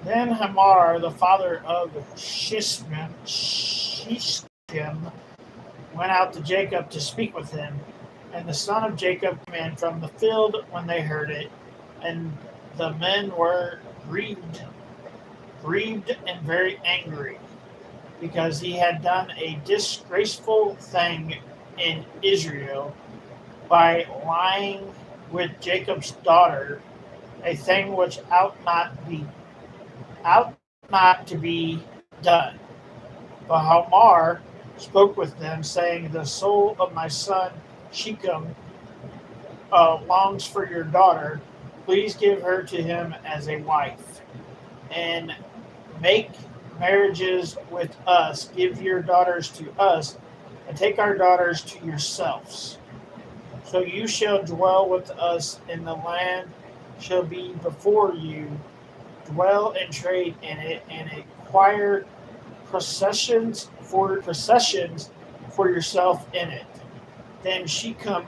Then Hamor, the father of Shishim, went out to Jacob to speak with him. And the son of Jacob came in from the field when they heard it. And the men were grieved and very angry, because he had done a disgraceful thing in Israel by lying with Jacob's daughter, a thing which ought not to be done. But Hamor spoke with them, saying, "The soul of my son Shechem longs for your daughter. Please give her to him as a wife, and make marriages with us. Give your daughters to us, and take our daughters to yourselves. So you shall dwell with us in the land, shall be before you, dwell and trade in it, and acquire possessions for yourself in it." Then Shechem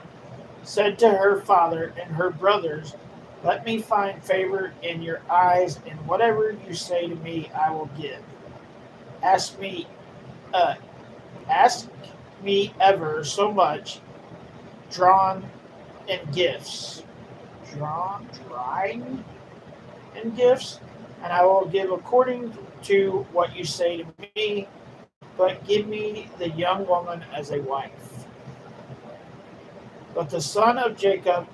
said to her father and her brothers, "Let me find favor in your eyes, and whatever you say to me, I will give. Ask me, uh, ask me ever so much, drawn in gifts, drawing in gifts, and I will give according to what you say to me. But give me the young woman as a wife." But the son of Jacob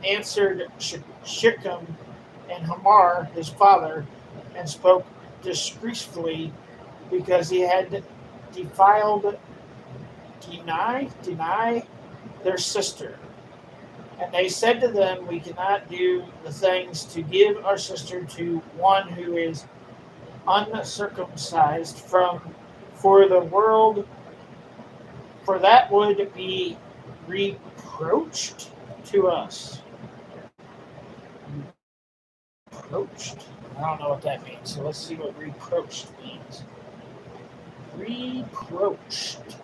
answered Shechem and Hamor his father, and spoke disgracefully, because he had defiled deny their sister. And they said to them, "We cannot do the things to give our sister to one who is uncircumcised for the world, for that would be reproached to us." Reproached. I don't know what that means, so let's see what reproached means. Reproached.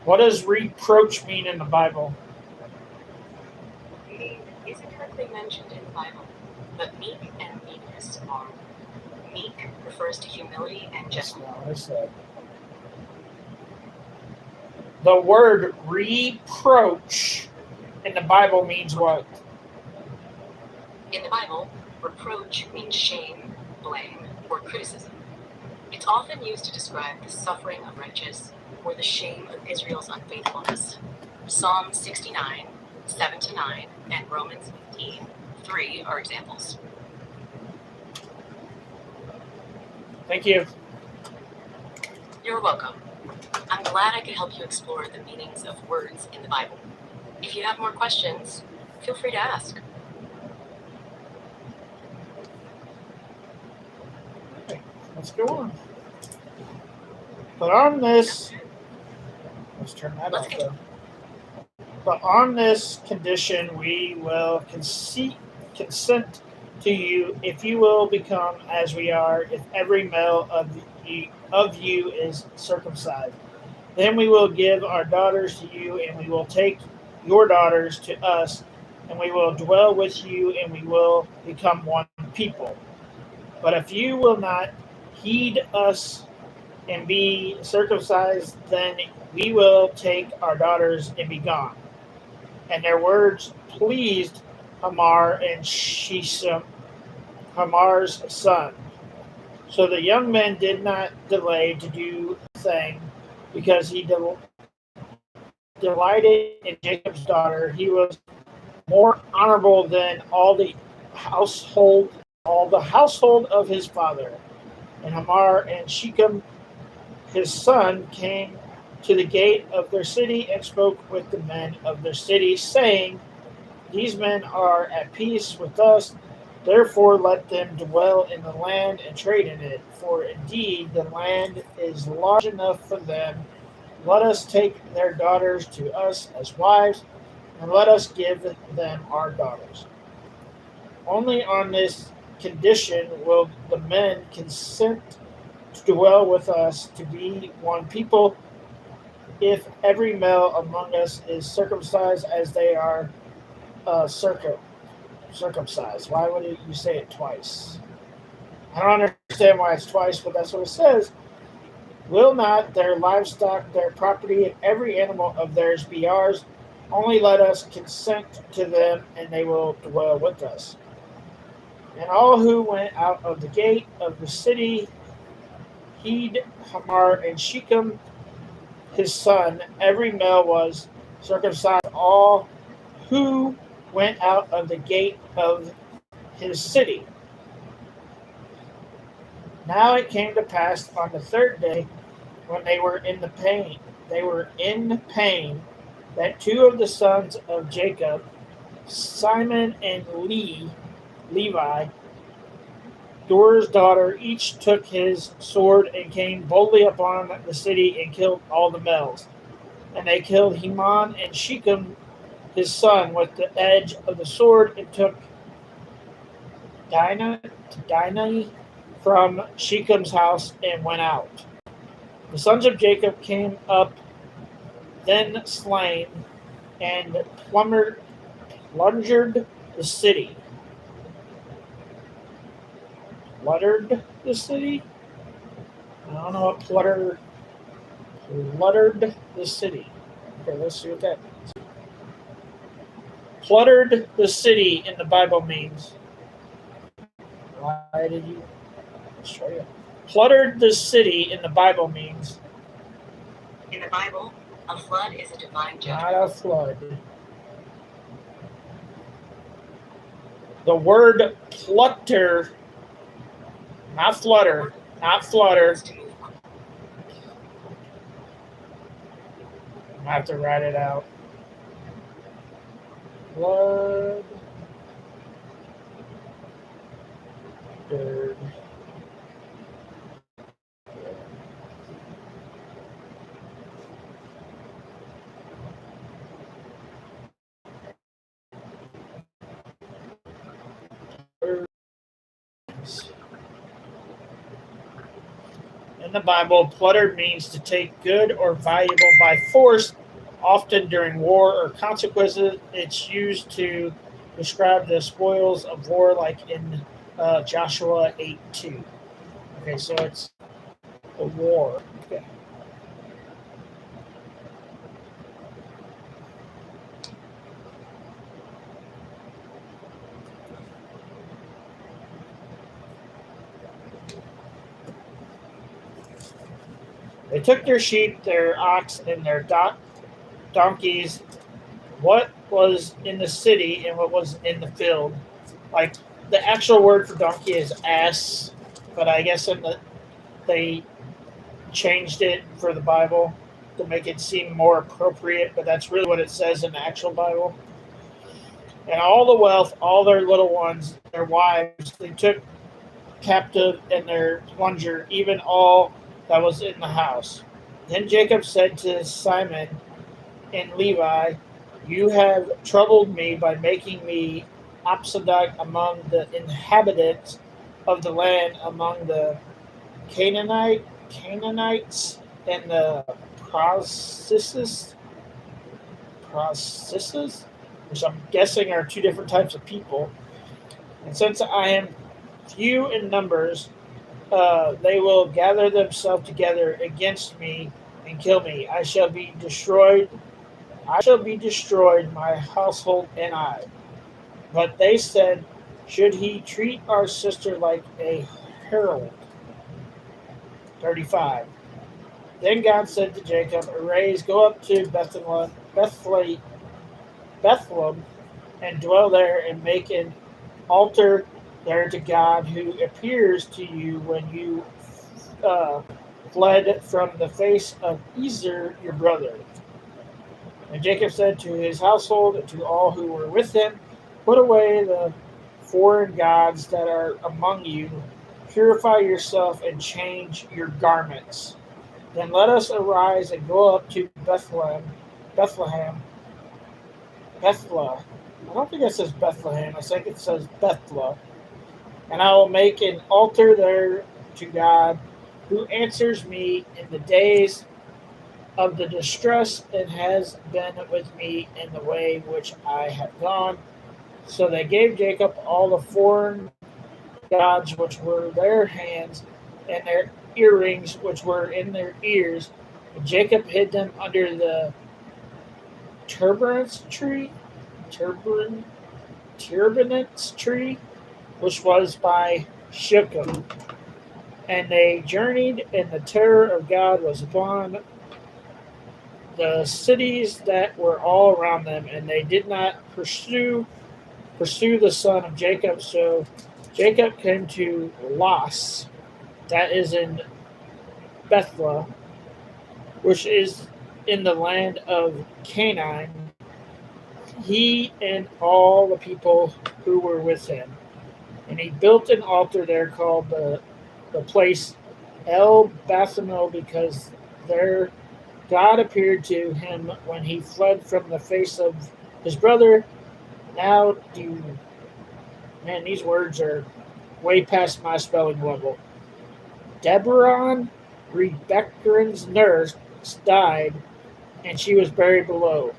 What does reproach mean in the Bible? Meek isn't directly mentioned in the Bible, but meek and meekness are. Meek refers to humility and That's gentleness. not what I said. The word reproach in the Bible means what? In the Bible, reproach means shame, blame, or criticism. It's often used to describe the suffering of righteous or the shame of Israel's unfaithfulness. Psalm 69, 7-9, and Romans 15, 3 are examples. Thank you. You're welcome. I'm glad I could help you explore the meanings of words in the Bible. If you have more questions, feel free to ask. Okay, let's go on. But on this, let's turn that off though. But on this condition, we will consent to you, if you will become as we are, if every male of you is circumcised. Then we will give our daughters to you, and we will take your daughters to us, and we will dwell with you, and we will become one people. But if you will not heed us and be circumcised, then we will take our daughters and be gone. And their words pleased Hamor and Shechem, Hamor's son. So the young men did not delay to do the thing, because he delighted in Jacob's daughter. He was more honorable than household, all the household of his father. And Hamor and Shechem, his son, came to the gate of their city and spoke with the men of their city, saying, "These men are at peace with us. Therefore let them dwell in the land and trade in it. For indeed the land is large enough for them. Let us take their daughters to us as wives, and let us give them our daughters. Only on this condition will the men consent to dwell with us, to be one people, if every male among us is circumcised as they are circumcised. Why would you say it twice? I don't understand why it's twice, but that's what it says. Will not their livestock, their property, and every animal of theirs be ours? Only let us consent to them, and they will dwell with us. And all who went out of the gate of the city heed Hamor and Shechem his son, every male was circumcised. All who went out of the gate of his city. Now it came to pass on the third day, when they were in pain, that two of the sons of Jacob, Simon and Levi, Dor's daughter, each took his sword and came boldly upon the city and killed all the males. And they killed Heman and Shechem his son with the edge of the sword, and took Dinah from Shechem's house and went out. The sons of Jacob came up then slain and plundered the city. Plundered the city? I don't know what plundered the city. Okay, let's see what that means. Plundered the city in the Bible means. Why did you show you? Plundered the city in the Bible means. In the Bible, a flood is a divine judgment. Not a flood. The word plunder, not flutter, not flutter. I have to write it out. Flood. In the Bible, plundered means to take good or valuable by force, often during war or consequences. It's used to describe the spoils of war, like in Joshua 8:2. Okay, so it's a war. Okay. They took their sheep, their ox, and their donkeys, what was in the city and what was in the field. Like, the actual word for donkey is ass, but I guess they changed it for the Bible to make it seem more appropriate, but that's really what it says in the actual Bible. And all the wealth, all their little ones, their wives, they took captive, and their plunder, even all that was in the house. Then Jacob said to Simon and Levi, you have troubled me by making me obsedient among the inhabitants of the land, among the Canaanites and the Processes, which I'm guessing are two different types of people. And since I am few in numbers, they will gather themselves together against me and kill me. I shall be destroyed, my household and I. But they said, should he treat our sister like a herald? 35. Then God said to Jacob, arise, go up to Bethlehem, and dwell there, and make an altar there to God, who appears to you when you fled from the face of Esau your brother. And Jacob said to his household and to all who were with him, put away the foreign gods that are among you, purify yourself and change your garments. Then let us arise and go up to Bethlehem. I don't think it says Bethlehem. I think it says Bethlehem. And I will make an altar there to God, who answers me in the days of the distress, and has been with me in the way which I have gone. So they gave Jacob all the foreign gods which were their hands, and their earrings which were in their ears. And Jacob hid them under the turbinate tree, turbin, turbinate tree, which was by Shechem. And they journeyed, and the terror of God was upon the cities that were all around them, and they did not pursue the son of Jacob. So Jacob came to Los, that is in Bethlah, which is in the land of Canaan, he and all the people who were with him. And he built an altar there called the place El Bethanel, because there God appeared to him when he fled from the face of his brother. Now, man, these words are way past my spelling level. Deborah, Rebekah's nurse, died, and she was buried below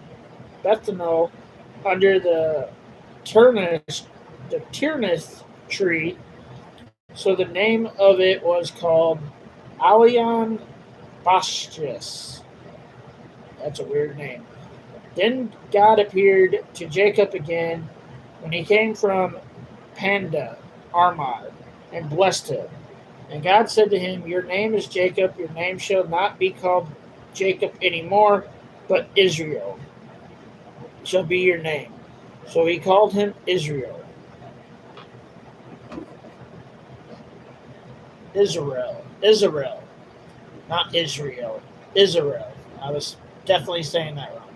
Bethanel under the turnus tree. So the name of it was called Alion Bashtis. That's a weird name. Then God appeared to Jacob again when he came from Panda Armad, and blessed him. And God said to him, your name is Jacob, your name shall not be called Jacob anymore, but Israel shall be your name. So he called him Israel. Israel, not Israel. Israel. I was definitely saying that wrong.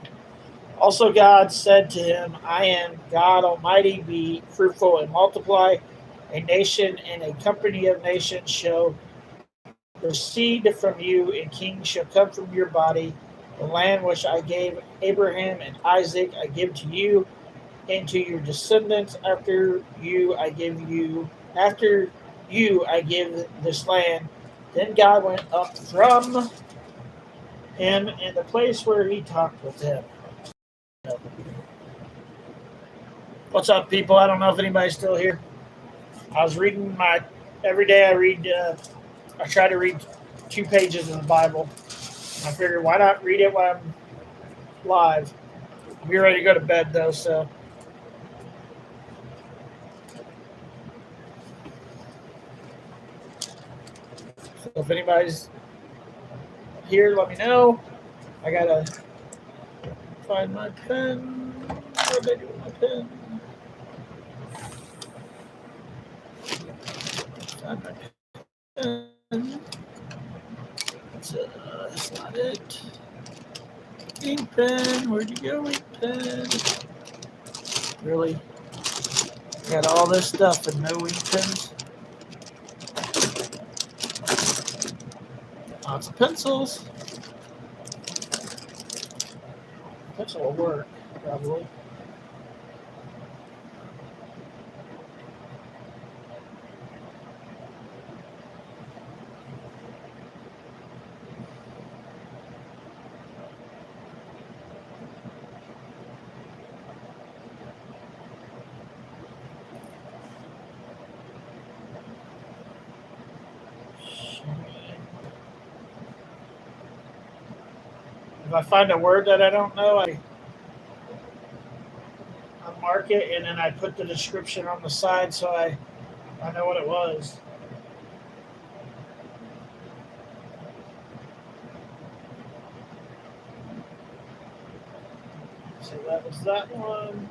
Also, God said to him, I am God Almighty, be fruitful and multiply. A nation and a company of nations shall proceed from you, and kings shall come from your body. The land which I gave Abraham and Isaac I give to you and to your descendants after you I give this land. Then God went up from him in the place where he talked with him. What's up, people? I don't know if anybody's still here. I was reading every day I try to read 2 pages of the Bible. I figured, why not read it while I'm live? I'll be ready to go to bed, though, so. So if anybody's here, let me know. I gotta find my pen. What did I do with my pen? Find my pen. That's not it. Ink pen, where'd you go, ink pen? Really? Got all this stuff and no ink pens? Lots of pencils. Pencil will work, probably. If I find a word that I don't know, I mark it, and then I put the description on the side so I know what it was. So that was that one.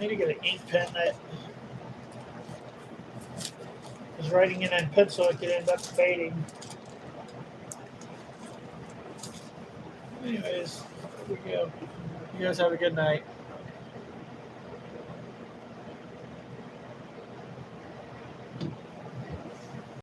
I need to get an ink pen that is writing in pencil. It could end up fading. Anyways, here we go. You guys have a good night.